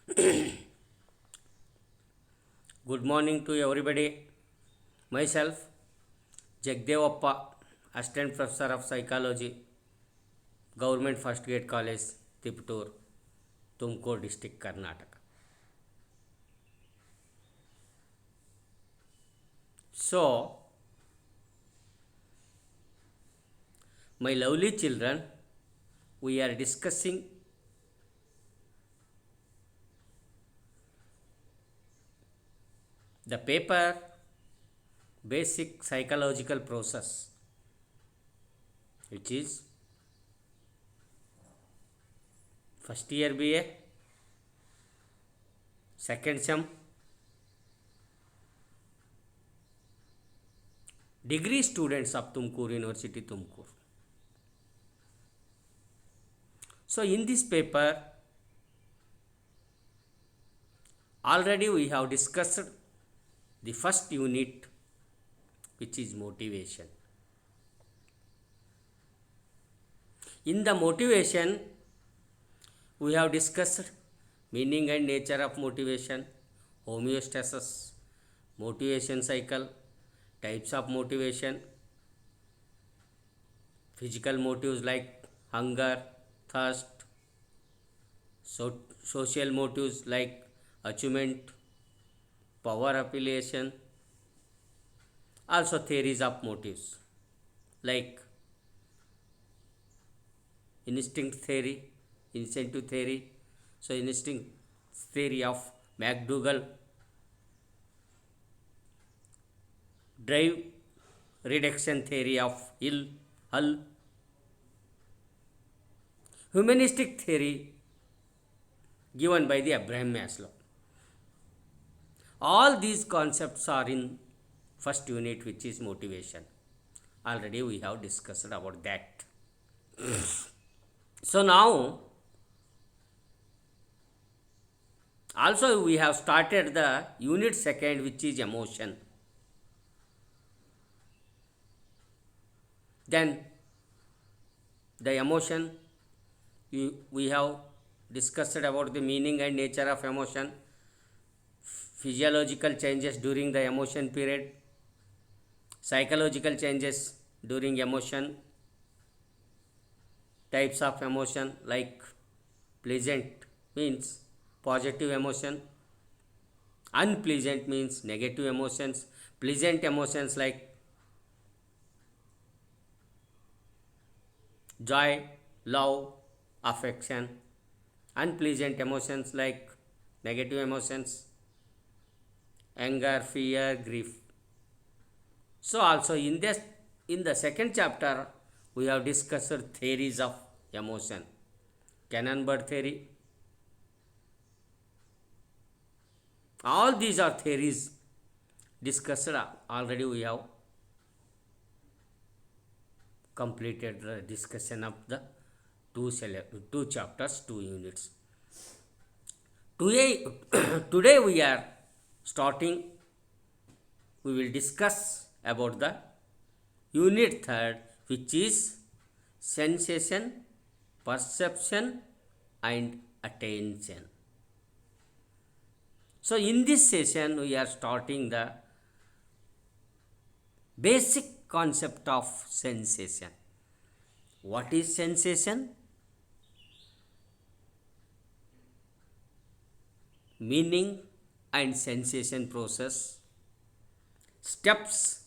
Good morning to everybody. Myself, Jagdevappa, Assistant Professor of Psychology, Government First Grade College, Tiptur, Tumkur District, Karnataka. So, my lovely children, we are discussing the paper Basic Psychological Process, which is first year BA, second sem, degree students of Tumkur University, Tumkur. So, in this paper, already we have discussed the first unit, which is motivation. In the motivation, we have discussed meaning and nature of motivation, homeostasis, motivation cycle, types of motivation, physical motives like hunger, thirst, social motives like achievement, power affiliation, also theories of motives like incentive theory. So, instinct theory of McDougall, drive reduction theory of Hull, humanistic theory given by the Abraham Maslow. All these concepts are in first unit, which is motivation. Already we have discussed about that. So now also we have started the unit second, which is emotion. Then the emotion, we have discussed about the meaning and nature of emotion, physiological changes during the emotion period, psychological changes during emotion, types of emotion like pleasant means positive emotion, unpleasant means negative emotions, pleasant emotions like joy, love, affection, unpleasant emotions like negative emotions, anger, fear, grief. So also in the second chapter we have discussed theories of emotion, Cannon-Burt theory. All these are theories discussed. Already we have completed the discussion of the two chapters, 2 units. Today we are starting, we will discuss about the unit third, which is sensation, perception and attention. So in this session we are starting the basic concept of sensation. What is sensation? Meaning and sensation process, steps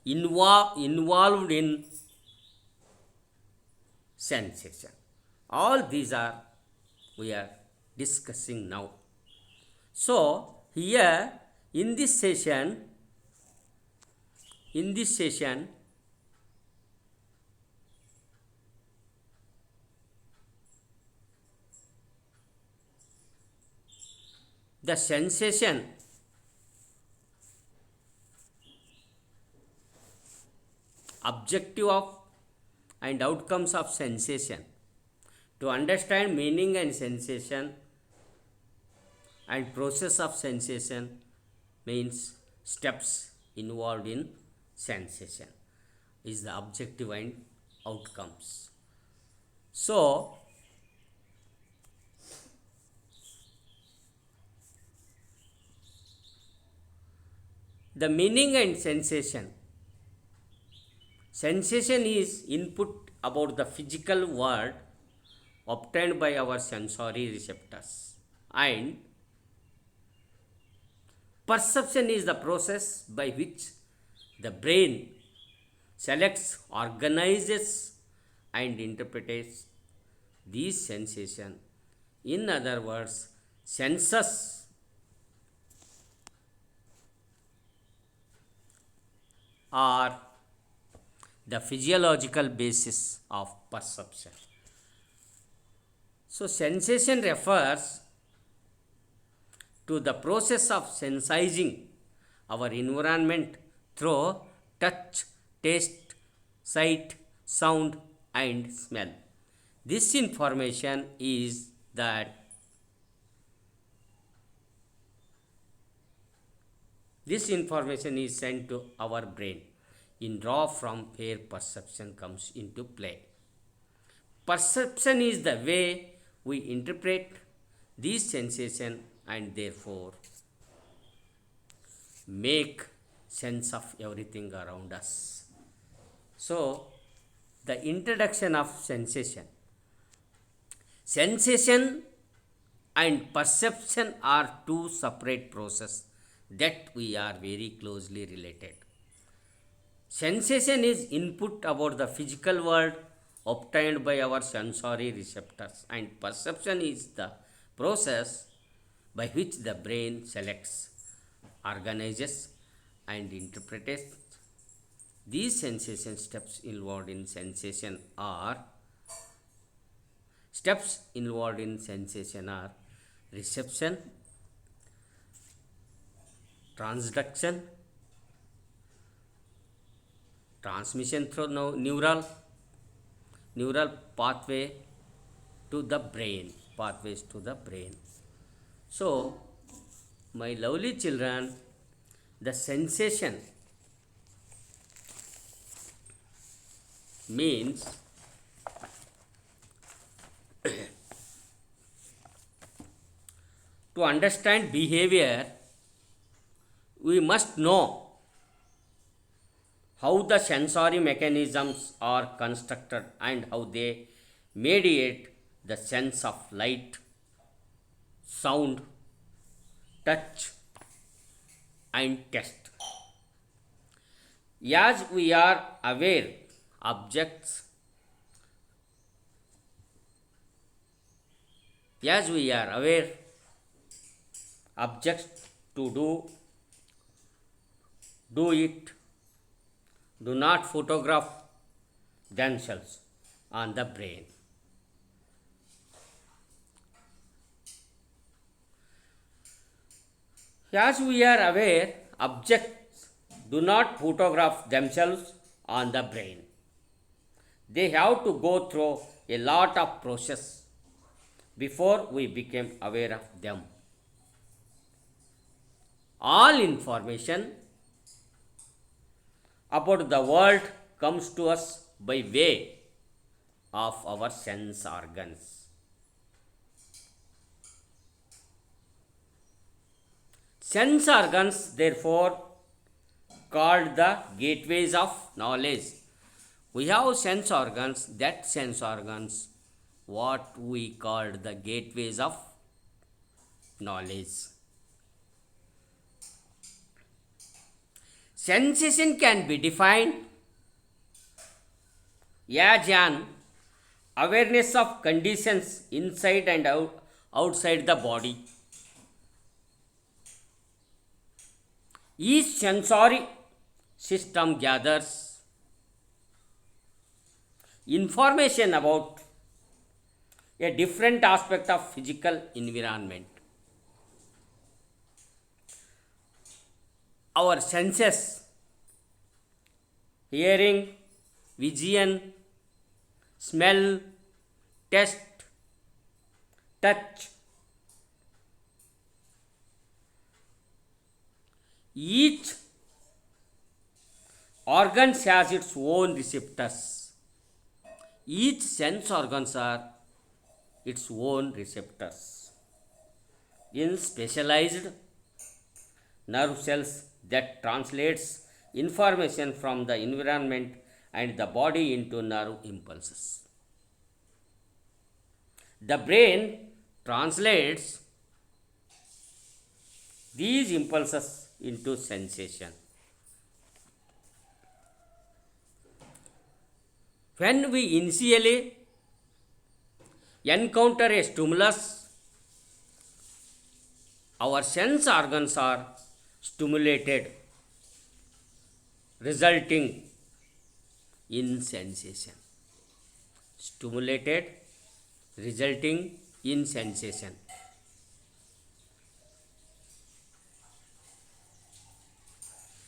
involved in sensation. All these are we are discussing now. So here in this session, the sensation objective of and outcomes of sensation. To understand meaning and sensation and process of sensation means steps involved in sensation is the objective and outcomes. So The meaning and sensation. Sensation is input about the physical world obtained by our sensory receptors, and perception is the process by which the brain selects, organizes, and interprets these sensations. In other words, senses are the physiological basis of perception. So, sensation refers to the process of sensizing our environment through touch, taste, sight, sound, and smell. This information is that this information is sent to our brain in raw form where perception comes into play. Perception is the way we interpret these sensations and therefore make sense of everything around us. So, the introduction of sensation. Sensation and perception are two separate processes that we are very closely related. Sensation is input about the physical world obtained by our sensory receptors, and perception is the process by which the brain selects, organizes, and interprets. These sensation steps involved in sensation are reception, transduction, transmission through neural pathways to the brain. So, my lovely children, the sensation means to understand behavior, we must know how the sensory mechanisms are constructed and how they mediate the sense of light, sound, touch, and taste. As we are aware, objects to do it do not photograph themselves on the brain. As we are aware, objects do not photograph themselves on the brain. They have to go through a lot of process before we become aware of them. All information about the world comes to us by way of our sense organs. Sense organs, therefore, called the gateways of knowledge. We have sense organs, what we called the gateways of knowledge. Sensation can be defined as an awareness of conditions inside and outside the body. Each sensory system gathers information about a different aspect of physical environment. Our senses, hearing, vision, smell, taste, touch, each organ has its own receptors. Each sense organs are its own receptors. In specialized nerve cells that translates information from the environment and the body into nerve impulses. The brain translates these impulses into sensation. When we initially encounter a stimulus, our sense organs are stimulated, resulting in sensation. Stimulated, resulting in sensation.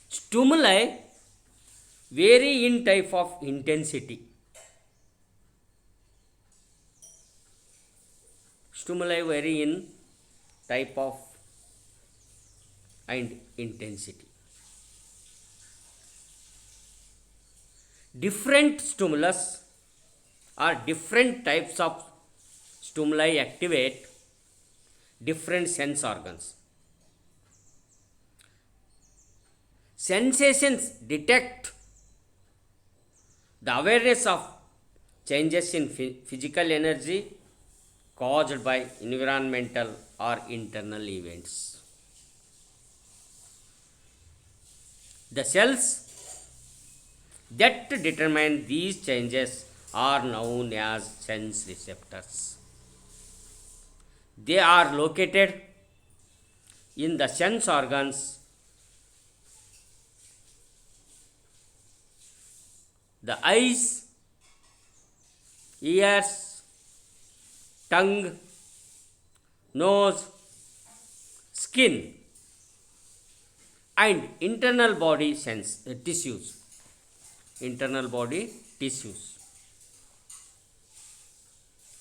Stimuli vary in type of intensity. Stimuli vary in type of and intensity. Different stimulus or different types of stimuli activate different sense organs. Sensations detect the awareness of changes in physical energy caused by environmental or internal events. The cells that determine these changes are known as sense receptors. They are located in the sense organs, the eyes, ears, tongue, nose, skin, and internal body tissues. Internal body tissues.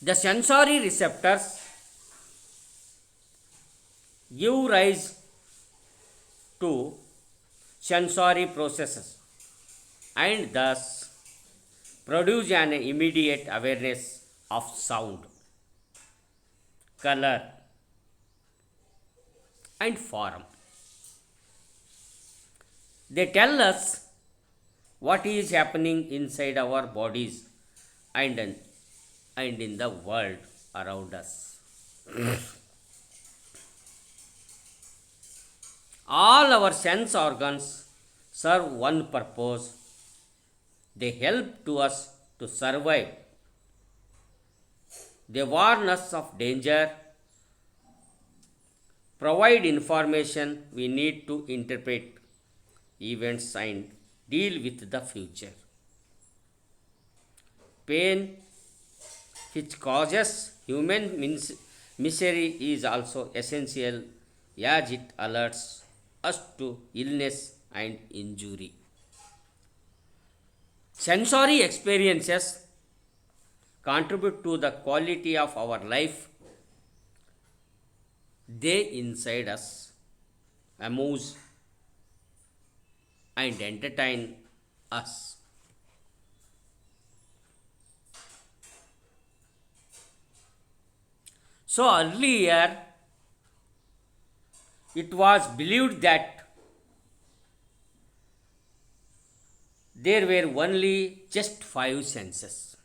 The sensory receptors give rise to sensory processes and thus produce an immediate awareness of sound, color, and form. They tell us what is happening inside our bodies and in the world around us. All our sense organs serve one purpose. They help to us to survive. They warn us of danger, provide information we need to interpret events and deal with the future. Pain, which causes human misery, is also essential as it alerts us to illness and injury. Sensory experiences contribute to the quality of our life. They inside us, amuse, and entertain us. So earlier, it was believed that there were only just 5 senses: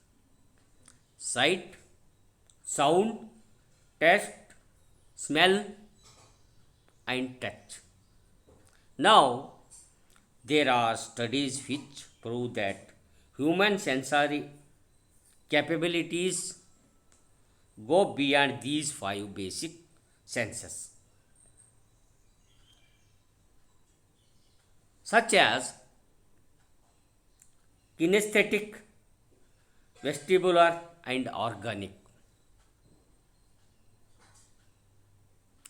sight, sound, taste, smell, and touch. Now, there are studies which prove that human sensory capabilities go beyond these 5 basic senses, such as kinesthetic, vestibular, and organic.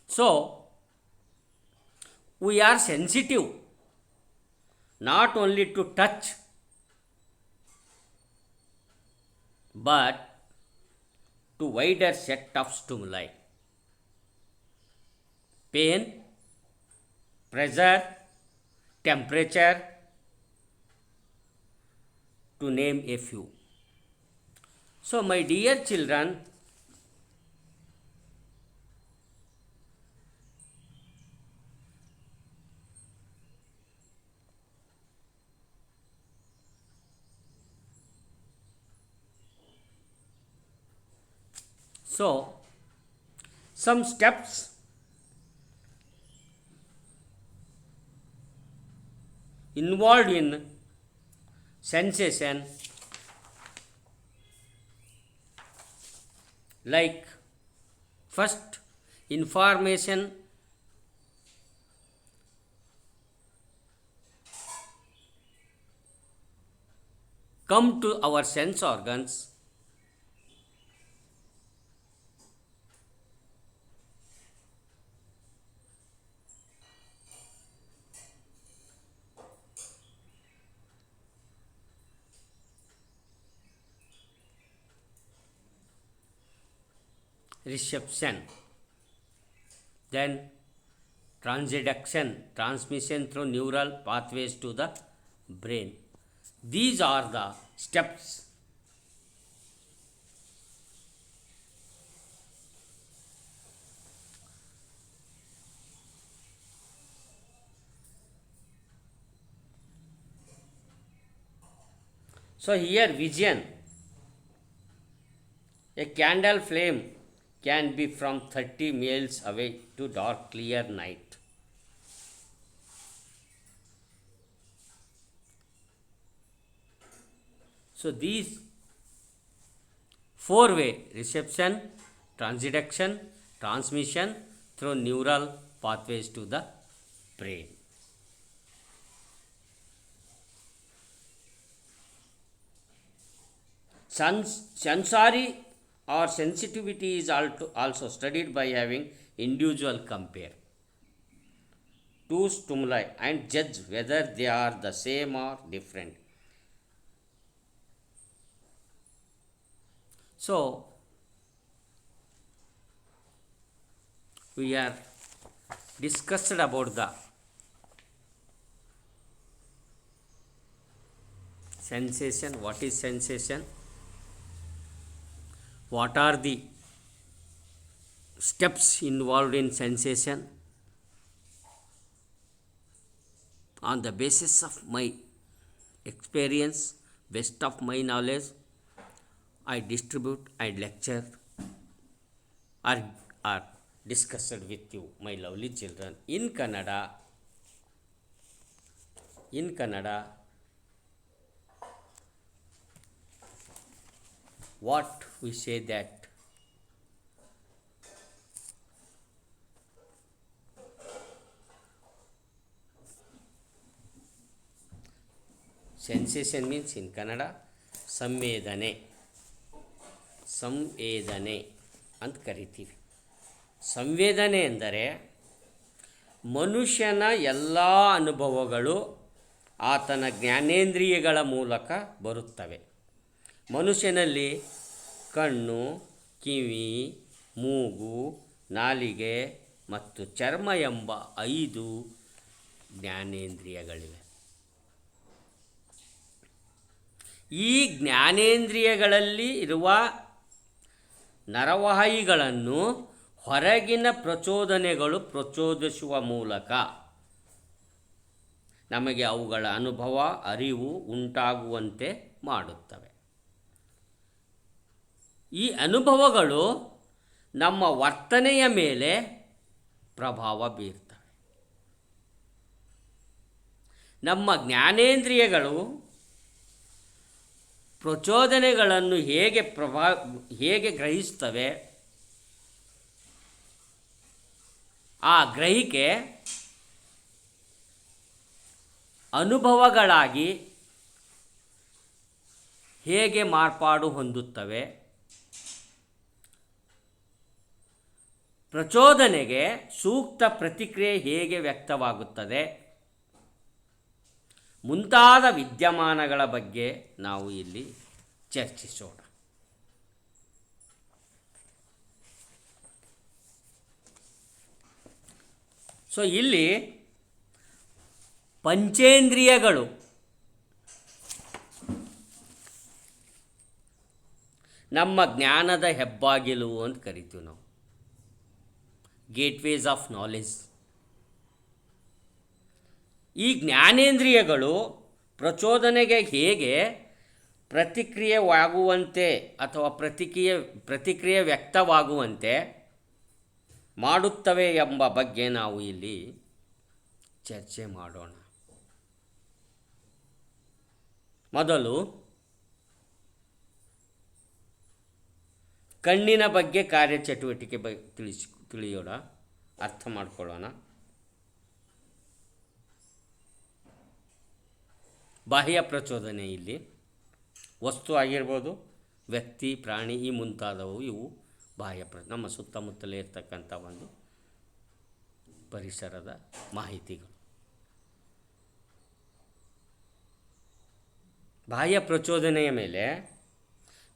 So, we are sensitive not only to touch but to wider set of stimuli: pain, pressure, temperature, to name a few. So, my dear children, So some steps involved in sensation, like first, information come to our sense organs reception, then transduction, transmission through neural pathways to the brain. These are the steps. So here vision, a candle flame can be from 30 miles away to dark clear night. So these four-way reception, transduction, transmission through neural pathways to the brain. Sensory or sensitivity is also studied by having individual compare two stimuli and judge whether they are the same or different. So we are discussed about the sensation. What is sensation? What are the steps involved in sensation? On the basis of my experience, best of my knowledge, I distribute and lecture or discussed with you, my lovely children, in Kannada. In Kannada, what we say that sensation means in Kannada ಸಂವೇದನೆ ಅಂತ ಕರಿತೀವಿ. ಸಂವೇದನೆ ಎಂದರೆ ಮನುಷ್ಯನ ಎಲ್ಲ ಅನುಭವಗಳು ಆತನ ಜ್ಞಾನೇಂದ್ರಿಯಗಳ ಮೂಲಕ ಬರುತ್ತವೆ. ಮನುಷ್ಯನಲ್ಲಿ ಕಣ್ಣು, ಕಿವಿ, ಮೂಗು, ನಾಲಿಗೆ ಮತ್ತು ಚರ್ಮ ಎಂಬ 5 ಜ್ಞಾನೇಂದ್ರಿಯಗಳಿವೆ. ಈ ಜ್ಞಾನೇಂದ್ರಿಯಗಳಲ್ಲಿ ಇರುವ ನರವಾಹಿಗಳನ್ನು ಹೊರಗಿನ ಪ್ರಚೋದನೆಗಳು ಪ್ರಚೋದಿಸುವ ಮೂಲಕ ನಮಗೆ ಅವುಗಳ ಅನುಭವ, ಅರಿವು ಉಂಟಾಗುವಂತೆ ಮಾಡುತ್ತವೆ. ಈ ಅನುಭವಗಳು ನಮ್ಮ ವರ್ತನೆಯ ಮೇಲೆ ಪ್ರಭಾವ ಬೀರ್ತವೆ. ನಮ್ಮ ಜ್ಞಾನೇಂದ್ರಿಯಗಳು ಪ್ರಚೋದನೆಗಳನ್ನು ಹೇಗೆ ಗ್ರಹಿಸ್ತವೆ, ಆ ಗ್ರಹಿಕೆ ಅನುಭವಗಳಾಗಿ ಹೇಗೆ ಮಾರ್ಪಾಡು ಹೊಂದುತ್ತವೆ, ಪ್ರಚೋದನೆಗೆ ಸೂಕ್ತ ಪ್ರತಿಕ್ರಿಯೆ ಹೇಗೆ ವ್ಯಕ್ತವಾಗುತ್ತದೆ ಮುಂತಾದ ವಿದ್ಯಮಾನಗಳ ಬಗ್ಗೆ ನಾವು ಇಲ್ಲಿ ಚರ್ಚಿಸೋಣ. ಸೊ ಇಲ್ಲಿ ಪಂಚೇಂದ್ರಿಯಗಳು ನಮ್ಮ ಜ್ಞಾನದ ಹೆಬ್ಬಾಗಿಲು ಅಂತ ಕರಿತೀವಿ ನಾವು, ಗೇಟ್ವೇಸ್ ಆಫ್ ನಾಲೆಜ್. ಈ ಜ್ಞಾನೇಂದ್ರಿಯಗಳು ಪ್ರಚೋದನೆಗೆ ಹೇಗೆ ಪ್ರತಿಕ್ರಿಯೆವಾಗುವಂತೆ ಅಥವಾ ಪ್ರತಿಕ್ರಿಯೆ ವ್ಯಕ್ತವಾಗುವಂತೆ ಮಾಡುತ್ತವೆ ಎಂಬ ಬಗ್ಗೆ ನಾವು ಇಲ್ಲಿ ಚರ್ಚೆ ಮಾಡೋಣ. ಮೊದಲು ಕಣ್ಣಿನ ಬಗ್ಗೆ ಕಾರ್ಯಚಟುವಟಿಕೆ ತಿಳಿಯೋಣ, ಅರ್ಥ ಮಾಡ್ಕೊಳ್ಳೋಣ. ಬಾಹ್ಯ ಪ್ರಚೋದನೆ ಇಲ್ಲಿ ವಸ್ತು ಆಗಿರ್ಬೋದು, ವ್ಯಕ್ತಿ, ಪ್ರಾಣಿ ಈ ಮುಂತಾದವು ಇವು ನಮ್ಮ ಸುತ್ತಮುತ್ತಲೇ ಇರ್ತಕ್ಕಂಥ ಒಂದು ಪರಿಸರದ ಮಾಹಿತಿಗಳು. ಬಾಹ್ಯ ಪ್ರಚೋದನೆಯ ಮೇಲೆ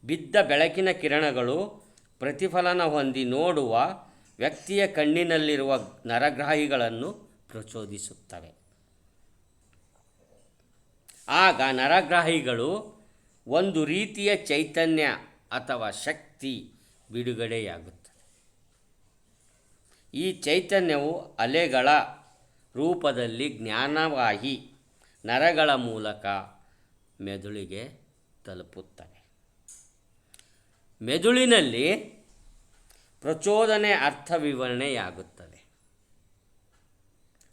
ಬಿದ್ದ ಬೆಳಕಿನ ಕಿರಣಗಳು ಪ್ರತಿಫಲನ ಹೊಂದಿ ನೋಡುವ ವ್ಯಕ್ತಿಯ ಕಣ್ಣಿನಲ್ಲಿರುವ ನರಗ್ರಾಹಿಗಳನ್ನು ಪ್ರಚೋದಿಸುತ್ತವೆ. ಆಗ ನರಗ್ರಾಹಿಗಳು ಒಂದು ರೀತಿಯ ಚೈತನ್ಯ ಅಥವಾ ಶಕ್ತಿ ಬಿಡುಗಡೆಯಾಗುತ್ತದೆ. ಈ ಚೈತನ್ಯವು ಅಲೆಗಳ ರೂಪದಲ್ಲಿ ಜ್ಞಾನವಾಹಿ ನರಗಳ ಮೂಲಕ ಮೆದುಳಿಗೆ ತಲುಪುತ್ತವೆ. ಮೆದುಳಿನಲ್ಲಿ ಪ್ರಚೋದನೆ ಅರ್ಥ ವಿವರಣೆಯಾಗುತ್ತದೆ.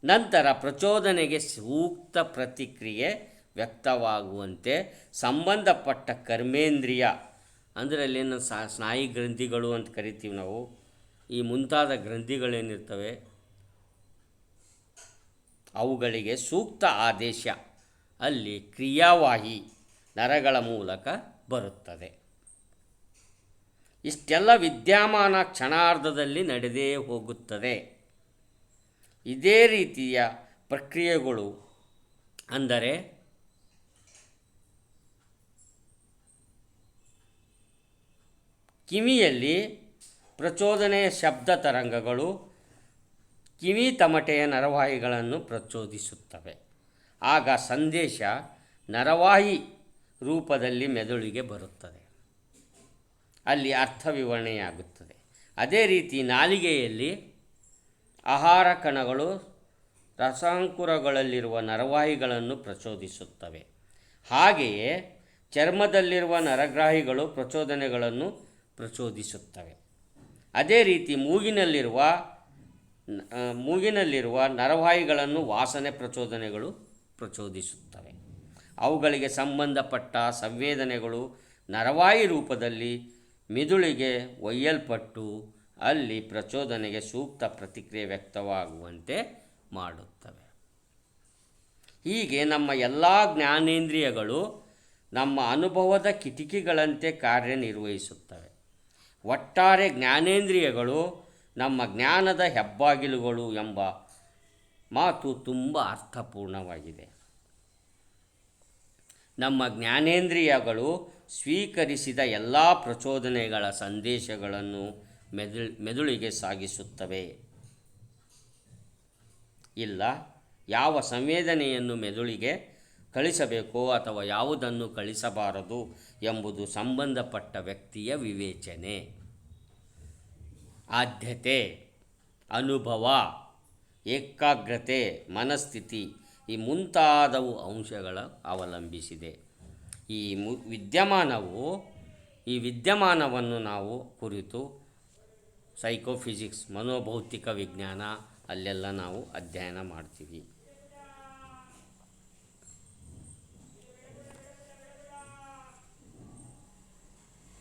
ನಂತರ ಪ್ರಚೋದನೆಗೆ ಸೂಕ್ತ ಪ್ರತಿಕ್ರಿಯೆ ವ್ಯಕ್ತವಾಗುವಂತೆ ಸಂಬಂಧಪಟ್ಟ ಕರ್ಮೇಂದ್ರಿಯ, ಅಂದರೆ ಅಲ್ಲೇನು ಸ್ನಾಯು ಗ್ರಂಥಿಗಳು ಅಂತ ಕರಿತೀವಿ ನಾವು, ಈ ಮುಂತಾದ ಗ್ರಂಥಿಗಳೇನಿರ್ತವೆ ಅವುಗಳಿಗೆ ಸೂಕ್ತ ಆದೇಶ ಅಲ್ಲಿ ಕ್ರಿಯಾವಾಹಿ ನರಗಳ ಮೂಲಕ ಬರುತ್ತದೆ. ಇಷ್ಟೆಲ್ಲ ವಿದ್ಯಮಾನ ಕ್ಷಣಾರ್ಧದಲ್ಲಿ ನಡೆದೇ ಹೋಗುತ್ತದೆ. ಇದೇ ರೀತಿಯ ಪ್ರಕ್ರಿಯೆಗಳು ಅಂದರೆ ಕಿವಿಯಲ್ಲಿ ಪ್ರಚೋದನೆಯ ಶಬ್ದ ತರಂಗಗಳು ಕಿವಿ ತಮಟೆಯ ನರವಾಹಿಗಳನ್ನು ಪ್ರಚೋದಿಸುತ್ತವೆ. ಆಗ ಸಂದೇಶ ನರವಾಹಿ ರೂಪದಲ್ಲಿ ಮೆದುಳಿಗೆ ಬರುತ್ತದೆ, ಅಲ್ಲಿ ಅರ್ಥ ವಿವರಣೆಯಾಗುತ್ತದೆ. ಅದೇ ರೀತಿ ನಾಲಿಗೆಯಲ್ಲಿ ಆಹಾರ ಕಣಗಳು ರಸಾಂಕುರಗಳಲ್ಲಿರುವ ನರವಾಹಿಗಳನ್ನು ಪ್ರಚೋದಿಸುತ್ತವೆ. ಹಾಗೆಯೇ ಚರ್ಮದಲ್ಲಿರುವ ನರಗ್ರಾಹಿಗಳು ಪ್ರಚೋದನೆಗಳನ್ನು ಪ್ರಚೋದಿಸುತ್ತವೆ. ಅದೇ ರೀತಿ ಮೂಗಿನಲ್ಲಿರುವ ನರವಾಹಿಗಳನ್ನು ವಾಸನೆ ಪ್ರಚೋದನೆಗಳು ಪ್ರಚೋದಿಸುತ್ತವೆ. ಅವುಗಳಿಗೆ ಸಂಬಂಧಪಟ್ಟ ಸಂವೇದನೆಗಳು ನರವಾಹಿ ರೂಪದಲ್ಲಿ ಮಿದುಳಿಗೆ ಒಯ್ಯಲ್ಪಟ್ಟು ಅಲ್ಲಿ ಪ್ರಚೋದನೆಗೆ ಸೂಕ್ತ ಪ್ರತಿಕ್ರಿಯೆ ವ್ಯಕ್ತವಾಗುವಂತೆ ಮಾಡುತ್ತವೆ. ಹೀಗೆ ನಮ್ಮ ಎಲ್ಲ ಜ್ಞಾನೇಂದ್ರಿಯಗಳು ನಮ್ಮ ಅನುಭವದ ಕಿಟಕಿಗಳಂತೆ ಕಾರ್ಯನಿರ್ವಹಿಸುತ್ತವೆ. ಒಟ್ಟಾರೆ ಜ್ಞಾನೇಂದ್ರಿಯಗಳು ನಮ್ಮ ಜ್ಞಾನದ ಹೆಬ್ಬಾಗಿಲುಗಳು ಎಂಬ ಮಾತು ತುಂಬ ಅರ್ಥಪೂರ್ಣವಾಗಿದೆ. ನಮ್ಮ ಜ್ಞಾನೇಂದ್ರಿಯಗಳು ಸ್ವೀಕರಿಸಿದ ಎಲ್ಲ ಪ್ರಚೋದನೆಗಳ ಸಂದೇಶಗಳನ್ನು ಮೆದುಳಿಗೆ ಸಾಗಿಸುತ್ತವೆ. ಇಲ್ಲ, ಯಾವ ಸಂವೇದನೆಯನ್ನು ಮೆದುಳಿಗೆ ಕಳಿಸಬೇಕೋ ಅಥವಾ ಯಾವುದನ್ನು ಕಳಿಸಬಾರದು ಎಂಬುದು ಸಂಬಂಧಪಟ್ಟ ವ್ಯಕ್ತಿಯ ವಿವೇಚನೆ, ಆದ್ಯತೆ, ಅನುಭವ, ಏಕಾಗ್ರತೆ, ಮನಸ್ಥಿತಿ ಈ ಮುಂತಾದವು ಅಂಶಗಳ ಅವಲಂಬಿಸಿದೆ. ಈ ವಿದ್ಯಮಾನವನ್ನು ನಾವು ಕುರಿತು ಸೈಕೋಫಿಸಿಕ್ಸ್, ಮನೋಭೌತಿಕ ವಿಜ್ಞಾನ ಅಲ್ಲೆಲ್ಲ ನಾವು ಅಧ್ಯಯನ ಮಾಡ್ತೀವಿ.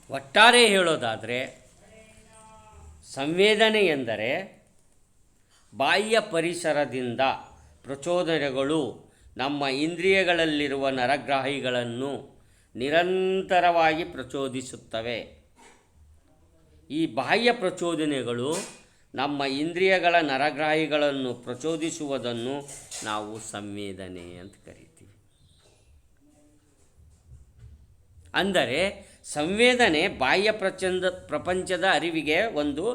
ಒಟ್ಟಾರೆ ಹೇಳೋದಾದರೆ ಸಂವೇದನೆ ಎಂದರೆ ಬಾಹ್ಯ ಪರಿಸರದಿಂದ ಪ್ರಚೋದನೆಗಳು ನಮ್ಮ ಇಂದ್ರಿಯಗಳಲ್ಲಿರುವ ನರಗ್ರಾಹಿಗಳನ್ನು ನಿರಂತರವಾಗಿ ಪ್ರಚೋದಿಸುತ್ತವೆ. ಈ ಬಾಹ್ಯ ಪ್ರಚೋದನೆಗಳು ನಮ್ಮ ಇಂದ್ರಿಯಗಳ ನರಗ್ರಾಹಿಗಳನ್ನು ಪ್ರಚೋದಿಸುವುದನ್ನು ನಾವು ಸಂವೇದನೆ ಅಂತ ಕರಿತೀವಿ. ಅಂದರೆ ಸಂವೇದನೆ ಬಾಹ್ಯ ಪ್ರಪಂಚದ ಅರಿವಿಗೆ ಒಂದು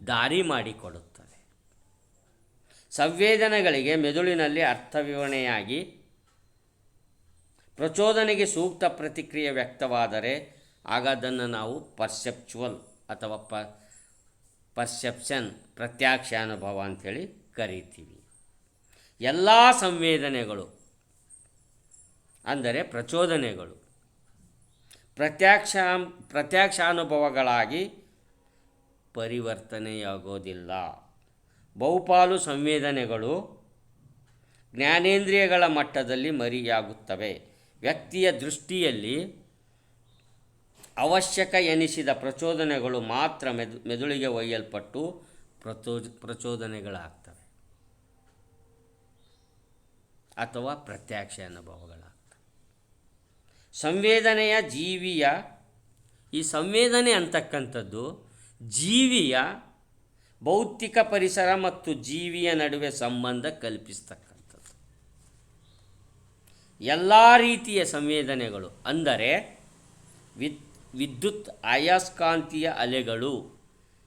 ದಾರಿ ಮಾಡಿಕೊಡುತ್ತದೆ. ಸಂವೇದನೆಗಳಿಗೆ ಮೆದುಳಿನಲ್ಲಿ ಅರ್ಥವಿವರಣೆಯಾಗಿ ಪ್ರಚೋದನೆಗೆ ಸೂಕ್ತ ಪ್ರತಿಕ್ರಿಯೆ ವ್ಯಕ್ತವಾದರೆ ಆಗ ಅದನ್ನು ನಾವು ಪರ್ಸೆಪ್ಚುವಲ್ ಅಥವಾ ಪರ್ಸೆಪ್ಷನ್, ಪ್ರತ್ಯಕ್ಷ ಅನುಭವ ಅಂಥೇಳಿ ಕರಿತೀವಿ. ಎಲ್ಲ ಸಂವೇದನೆಗಳು ಅಂದರೆ ಪ್ರಚೋದನೆಗಳು ಪ್ರತ್ಯಕ್ಷ ಪ್ರತ್ಯಕ್ಷಾನುಭವಗಳಾಗಿ ಪರಿವರ್ತನೆಯಾಗೋದಿಲ್ಲ. ಬಹುಪಾಲು ಸಂವೇದನೆಗಳು ಜ್ಞಾನೇಂದ್ರಿಯಗಳ ಮಟ್ಟದಲ್ಲಿ ಮರೆಯಾಗುತ್ತವೆ. ವ್ಯಕ್ತಿಯ ದೃಷ್ಟಿಯಲ್ಲಿ ಅವಶ್ಯಕ ಎನಿಸಿದ ಪ್ರಚೋದನೆಗಳು ಮಾತ್ರ ಮೆದುಳಿಗೆ ಒಯ್ಯಲ್ಪಟ್ಟು ಪ್ರಚೋದನೆಗಳಾಗ್ತವೆ ಅಥವಾ ಪ್ರತ್ಯಕ್ಷ ಅನುಭವಗಳಾಗ್ತವೆ. ಸಂವೇದನೆಯ ಜೀವಿಯ ಈ ಸಂವೇದನೆ ಅಂತಕ್ಕಂಥದ್ದು ಜೀವಿಯ ಭೌತಿಕ ಪರಿಸರ ಮತ್ತು ಜೀವಿಯ ನಡುವೆ ಸಂಬಂಧ ಕಲ್ಪಿಸ್ತಕ್ಕಂಥದ್ದು. ಎಲ್ಲ ರೀತಿಯ ಸಂವೇದನೆಗಳು ಅಂದರೆ ವಿದ್ಯುತ್ ಅಯಸ್ಕಾಂತೀಯ ಅಲೆಗಳು,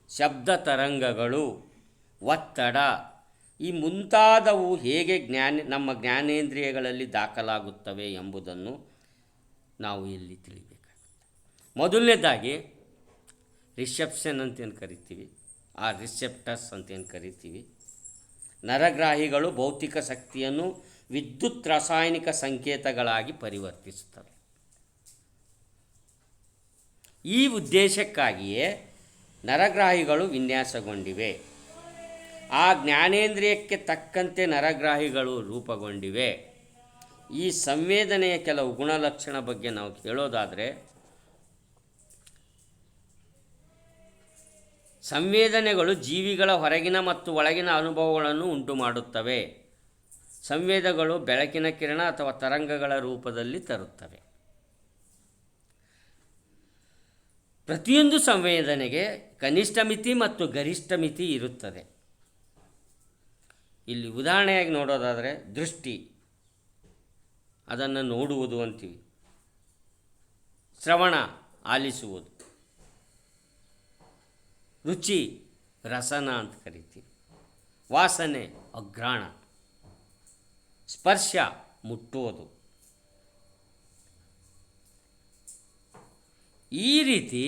ಶಬ್ದ ತರಂಗಗಳು, ಒತ್ತಡ ಈ ಮುಂತಾದವು ಹೇಗೆ ನಮ್ಮ ಜ್ಞಾನೇಂದ್ರಿಯಗಳಲ್ಲಿ ದಾಖಲಾಗುತ್ತವೆ ಎಂಬುದನ್ನು ನಾವು ಇಲ್ಲಿ ತಿಳಿಬೇಕಾಗುತ್ತೆ. ಮೊದಲನೇದಾಗಿ ರಿಸೆಪ್ಷನ್ ಅಂತೇನು ಕರಿತೀವಿ, ಆ ರಿಸೆಪ್ಟರ್ಸ್ ಅಂತೇನು ಕರಿತೀವಿ. ನರಗ್ರಾಹಿಗಳು ಭೌತಿಕ ಶಕ್ತಿಯನ್ನು ವಿದ್ಯುತ್ ರಾಸಾಯನಿಕ ಸಂಕೇತಗಳಾಗಿ ಪರಿವರ್ತಿಸುತ್ತವೆ. ಈ ಉದ್ದೇಶಕ್ಕಾಗಿಯೇ ನರಗ್ರಾಹಿಗಳು ವಿನ್ಯಾಸಗೊಂಡಿವೆ. ಆ ಜ್ಞಾನೇಂದ್ರಿಯಕ್ಕೆ ತಕ್ಕಂತೆ ನರಗ್ರಾಹಿಗಳು ರೂಪುಗೊಂಡಿವೆ. ಈ ಸಂವೇದನೆಯ ಕೆಲವು ಗುಣಲಕ್ಷಣ ಬಗ್ಗೆ ನಾವು ಹೇಳೋದಾದರೆ, ಸಂವೇದನೆಗಳು ಜೀವಿಗಳ ಹೊರಗಿನ ಮತ್ತು ಒಳಗಿನ ಅನುಭವಗಳನ್ನು ಉಂಟು ಮಾಡುತ್ತವೆ. ಸಂವೇದಗಳು ಬೆಳಕಿನ ಕಿರಣ ಅಥವಾ ತರಂಗಗಳ ರೂಪದಲ್ಲಿ ತರುತ್ತವೆ. ಪ್ರತಿಯೊಂದು ಸಂವೇದನೆಗೆ ಕನಿಷ್ಠ ಮಿತಿ ಮತ್ತು ಗರಿಷ್ಠ ಮಿತಿ ಇರುತ್ತದೆ. ಇಲ್ಲಿ ಉದಾಹರಣೆಯಾಗಿ ನೋಡೋದಾದರೆ ದೃಷ್ಟಿ, ಅದನ್ನು ನೋಡುವುದು ಅಂತೀವಿ. ಶ್ರವಣ, ಆಲಿಸುವುದು. ರುಚಿ, ರಸನ ಅಂತ ಕರಿತೀವಿ. ವಾಸನೆ, ಅಘ್ರಾಣ. ಸ್ಪರ್ಶ, ಮುಟ್ಟುವುದು. ಈ ರೀತಿ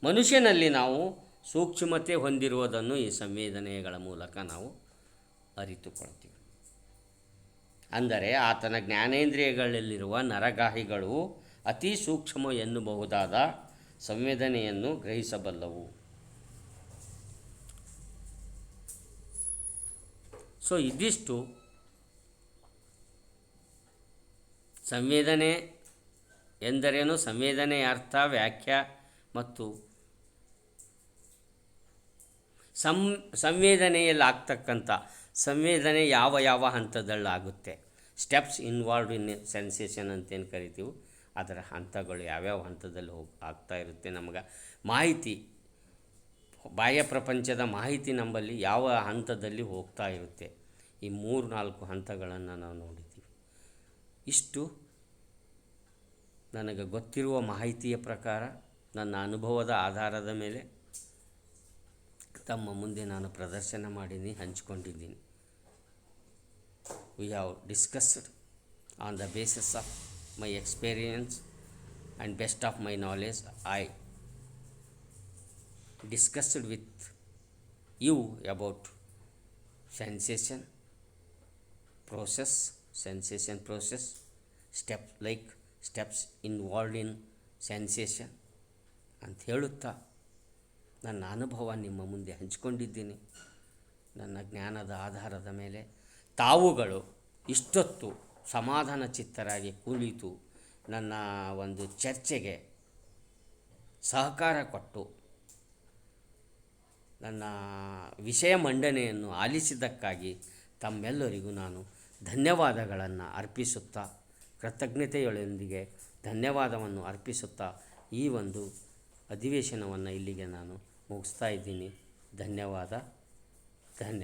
ಮನುಷ್ಯನಲ್ಲಿ ನಾವು ಸೂಕ್ಷ್ಮತೆ ಹೊಂದಿರುವುದನ್ನು ಈ ಸಂವೇದನೆಗಳ ಮೂಲಕ ನಾವು ಅರಿತುಕೊಳ್ತೀವಿ. ಅಂದರೆ ಆತನ ಜ್ಞಾನೇಂದ್ರಿಯಗಳಲ್ಲಿರುವ ನರಗಾಹಿಗಳು ಅತಿ ಸೂಕ್ಷ್ಮ ಎನ್ನಬಹುದಾದ ಸಂವೇದನೆಯನ್ನು ಗ್ರಹಿಸಬಲ್ಲವು. ಸೊ ಇದಿಷ್ಟು ಸಂವೇದನೆ ಎಂದರೇನು, ಸಂವೇದನೆಯ ಅರ್ಥ, ವ್ಯಾಖ್ಯೆ ಮತ್ತು ಸಂವೇದನೆಯಲ್ಲಿ ಆಗ್ತಕ್ಕಂಥ ಸಂವೇದನೆ ಯಾವ ಯಾವ ಹಂತದಲ್ಲಾಗುತ್ತೆ, ಸ್ಟೆಪ್ಸ್ ಇನ್ವಾಲ್ವ್ಡ್ ಇನ್ ಸೆನ್ಸೇಷನ್ ಅಂತೇನು ಕರಿತೀವಿ, ಅದರ ಹಂತಗಳು ಯಾವ್ಯಾವ ಹಂತದಲ್ಲಿ ಆಗ್ತಾ ಇರುತ್ತೆ. ನಮಗೆ ಮಾಹಿತಿ, ಬಾಹ್ಯ ಪ್ರಪಂಚದ ಮಾಹಿತಿ ನಮ್ಮಲ್ಲಿ ಯಾವ ಹಂತದಲ್ಲಿ ಹೋಗ್ತಾ ಇರುತ್ತೆ, ಈ 3-4 ಹಂತಗಳನ್ನು ನಾವು ನೋಡಿದ್ದೀವಿ. ಇಷ್ಟು ನನಗೆ ಗೊತ್ತಿರುವ ಮಾಹಿತಿಯ ಪ್ರಕಾರ ನನ್ನ ಅನುಭವದ ಆಧಾರದ ಮೇಲೆ ತಮ್ಮ ಮುಂದೆ ನಾನು ಪ್ರದರ್ಶನ ಮಾಡೀನಿ, ಹಂಚಿಕೊಂಡಿದ್ದೀನಿ. We have discussed on the basis of my experience and best of my knowledge. I discussed with you about sensation process, steps involved in sensation ಅಂತ ಹೇಳುತ್ತಾ ನನ್ನ ಅನುಭವ ನಿಮ್ಮ ಮುಂದೆ ಹಂಚಿಕೊಂಡಿದ್ದೀನಿ. ನನ್ನ ಜ್ಞಾನದ ಆಧಾರದ ಮೇಲೆ ತಾವುಗಳು ಇಷ್ಟೊತ್ತು ಸಮಾಧಾನ ಚಿತ್ತರಾಗಿ ಕುಳಿತು ನನ್ನ ಒಂದು ಚರ್ಚೆಗೆ ಸಹಕಾರ ಕೊಟ್ಟು ನನ್ನ ವಿಷಯ ಮಂಡನೆಯನ್ನು ಆಲಿಸಿದ್ದಕ್ಕಾಗಿ ತಮ್ಮೆಲ್ಲರಿಗೂ ನಾನು ಧನ್ಯವಾದಗಳನ್ನು ಅರ್ಪಿಸುತ್ತಾ, ಕೃತಜ್ಞತೆಯೊಂದಿಗೆ ಧನ್ಯವಾದವನ್ನು ಅರ್ಪಿಸುತ್ತಾ ಈ ಒಂದು ಅಧಿವೇಶನವನ್ನು ಇಲ್ಲಿಗೆ ನಾನು ಮುಗಿಸ್ತಾ ಇದ್ದೀನಿ. ಧನ್ಯವಾದ.